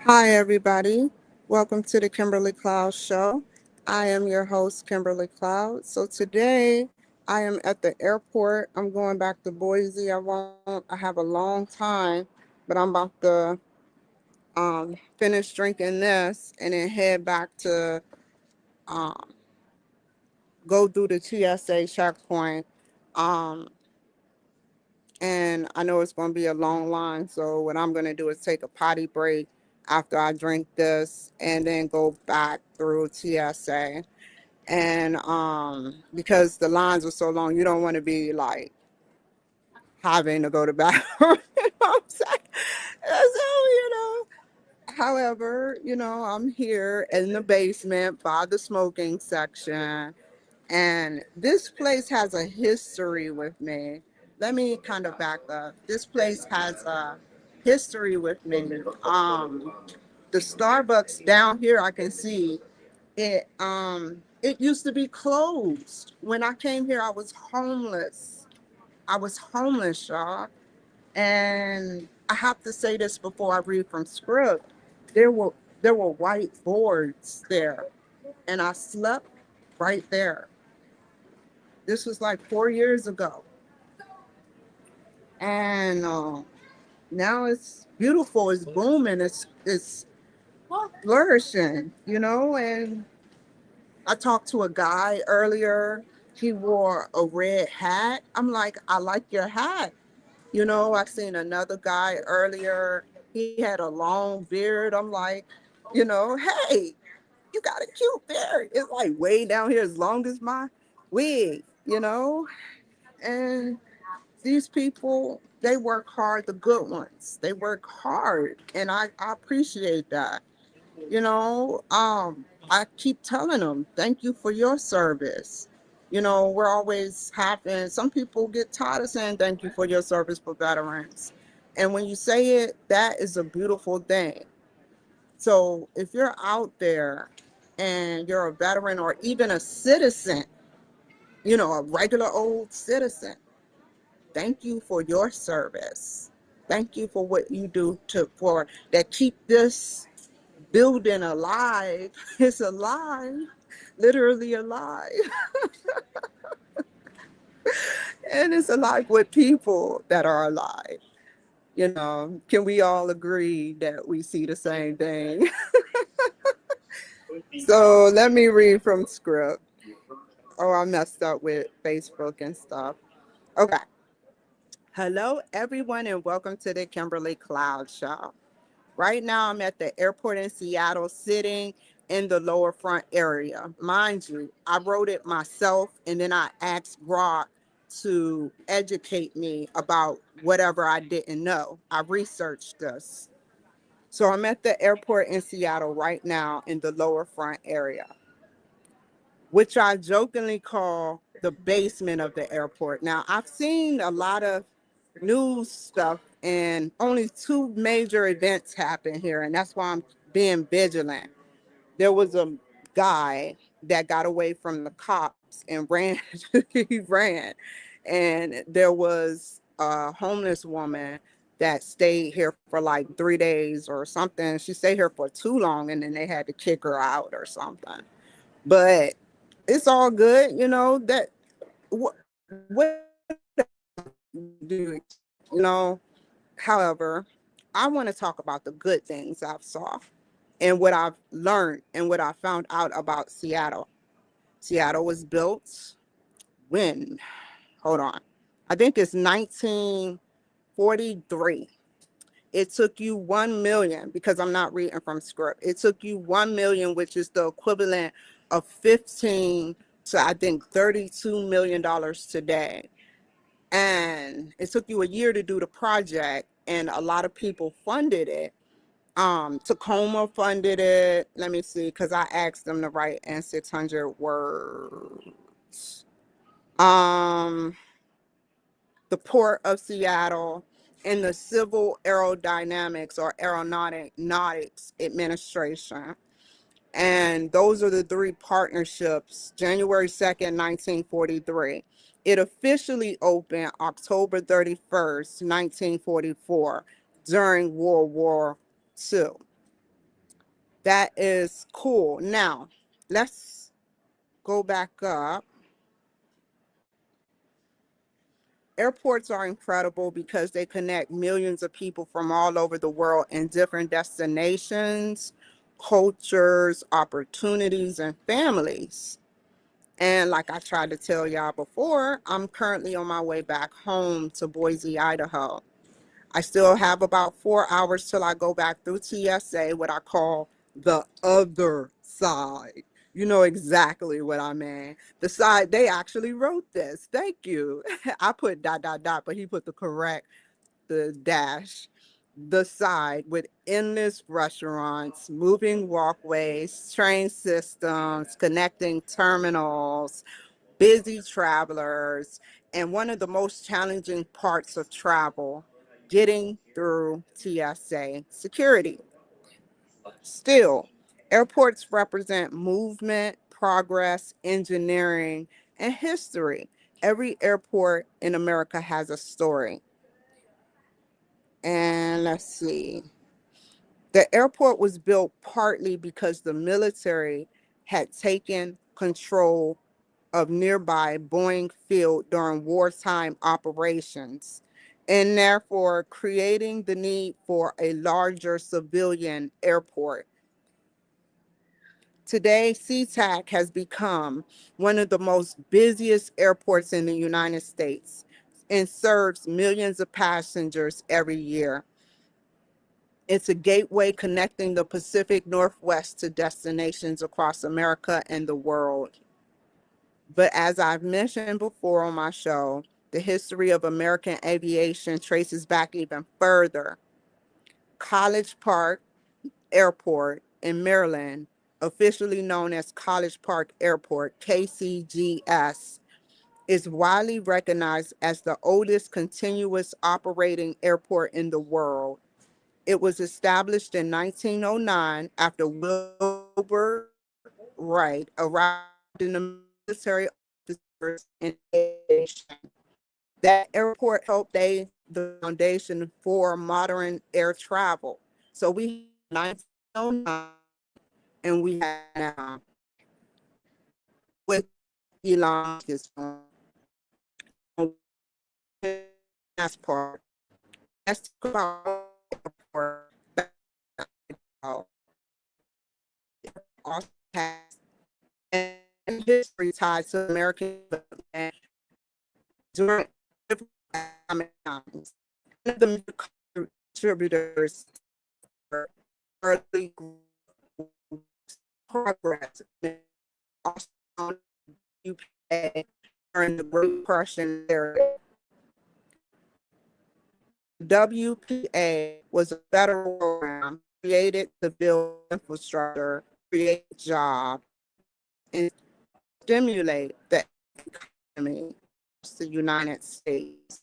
Hi, everybody. Welcome to the Kimberly Cloud Show. I am your host, Kimberly Cloud. So today I am at the airport. I'm going back to Boise. I have a long time, but I'm about to finish drinking this and then head back to um, go do the TSA checkpoint. Um, and I know it's going to be a long line. So what I'm going to do is take a potty break after I drink this and then go back through TSA. And because the lines are so long, you don't want to be like having to go to bathroom. You know what I'm saying? So. However, I'm here in the basement by the smoking section. And this place has a history with me. Let me kind of back up. This place has a history with me. The Starbucks down here, I can see it. It used to be closed. When I came here, I was homeless. I was homeless, y'all. And I have to say this before I read from script. There were there were white boards there, and I slept right there. This was like 4 years ago, and now it's beautiful. It's booming. It's flourishing. And I talked to a guy earlier. He wore a red hat. I'm like, I like your hat. I seen another guy earlier. He had a long beard. I'm like, hey, you got a cute beard. It's like way down here, as long as my wig. And these people, they work hard, the good ones. They work hard. And I appreciate that. I keep telling them, thank you for your service. We're always having, some people get tired of saying thank you for your service for veterans. And when you say it, that is a beautiful thing. So if you're out there and you're a veteran or even a citizen, a regular old citizen, thank you for your service. Thank you for what you do for that keep this building alive. It's alive, literally alive. And it's alive with people that are alive. Can we all agree that we see the same thing? So let me read from script. Oh, I messed up with Facebook and stuff. Okay. Hello, everyone, and welcome to the Kimberly Cloud Show. Right now, I'm at the airport in Seattle sitting in the lower front area. Mind you, I wrote it myself and then I asked Brock to educate me about whatever I didn't know. I researched this. So I'm at the airport in Seattle right now in the lower front area, which I jokingly call the basement of the airport. Now, I've seen a lot of news stuff, and only two major events happen here, and that's why I'm being vigilant. There was a guy that got away from the cops and ran. He ran, and there was a homeless woman that stayed here for like 3 days or something. She stayed here for too long, and then they had to kick her out or something. But it's all good, that what do you know? However, I want to talk about the good things I've saw and what I've learned and what I found out about Seattle. Seattle was built when, hold on, I think it's 1943. It took you 1 million, because I'm not reading from script. It took you 1 million, which is the equivalent of 15 to I think $32 million today. And it took you a year to do the project, and a lot of people funded it. Tacoma funded it. Let me see, because I asked them to write in 600 words. Um, the Port of Seattle, and the Civil Aerodynamics or Aeronautics Administration. And those are the three partnerships, January 2nd, 1943. It officially opened October 31st, 1944, during World War II. That is cool. Now, let's go back up. Airports are incredible because they connect millions of people from all over the world in different destinations, cultures, opportunities, and families. And like I tried to tell y'all before, I'm currently on my way back home to Boise, Idaho. I still have about 4 hours till I go back through TSA, what I call the other side. You know exactly what I mean. The side, they actually wrote this. Thank you. I put ... but he put the dash. The side with endless restaurants, moving walkways, train systems, connecting terminals, busy travelers, and one of the most challenging parts of travel, getting through TSA security. Still, airports represent movement, progress, engineering, and history. Every airport in America has a story. And let's see. The airport was built partly because the military had taken control of nearby Boeing Field during wartime operations, and therefore creating the need for a larger civilian airport. Today, SeaTac has become one of the most busiest airports in the United States and serves millions of passengers every year. It's a gateway connecting the Pacific Northwest to destinations across America and the world. But as I've mentioned before on my show, the history of American aviation traces back even further. College Park Airport in Maryland, officially known as College Park Airport, KCGS, is widely recognized as the oldest continuous operating airport in the world. It was established in 1909 after Wilbur Wright arrived in the military officers in aviation. That airport helped lay the foundation for modern air travel. So we have 1909 and we have now with Elon Musk's part. Let's talk about airport. Also has and history tied to American development during economic times. One of the major contributors to early progress also UK during the Great Depression era. WPA was a federal program created to build infrastructure, create jobs, and stimulate the economy of the United States.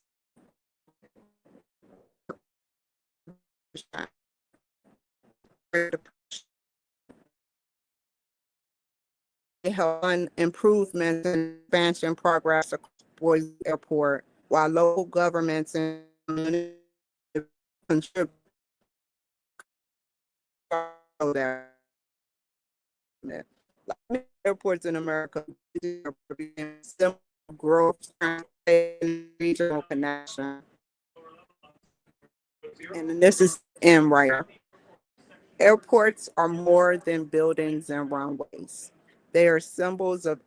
They help fund improvements and expansion progress across Boise Airport, while local governments and communities contribute to that. Like many airports in America, similar growth regional connection. And this is in right here. Airports are more than buildings and runways. They are symbols of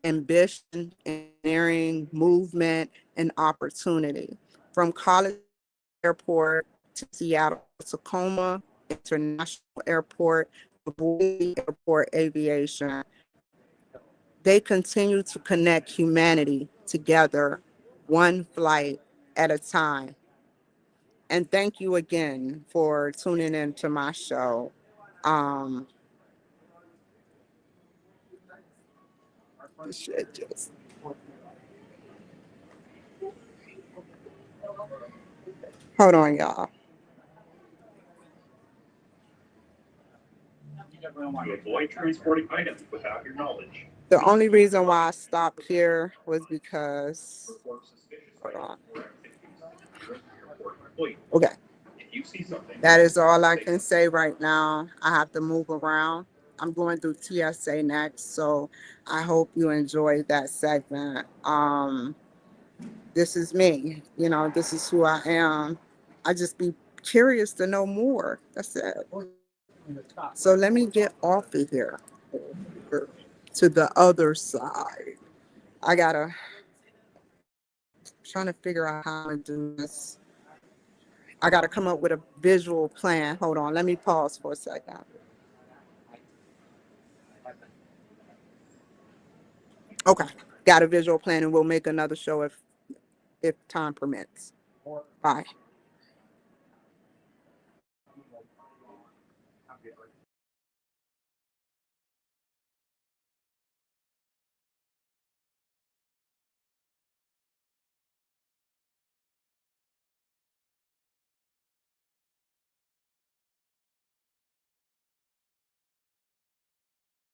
ambition, engineering, movement, and opportunity. From College Airport to Seattle Tacoma International Airport, Boise Airport Aviation, they continue to connect humanity together, one flight at a time. And thank you again for tuning in to my show. Um, shit just, hold on, y'all. To avoid transporting items without your knowledge. The only reason why I stopped here was because, hold on. Okay. That is all I can say right now. I have to move around. I'm going through TSA next, so I hope you enjoyed that segment. This is me, this is who I am. I just be curious to know more. That's it. So let me get off of here to the other side. I gotta trying to figure out how to do this. I gotta come up with a visual plan. Hold on, let me pause for a second. Okay, got a visual plan, and we'll make another show if time permits. Bye.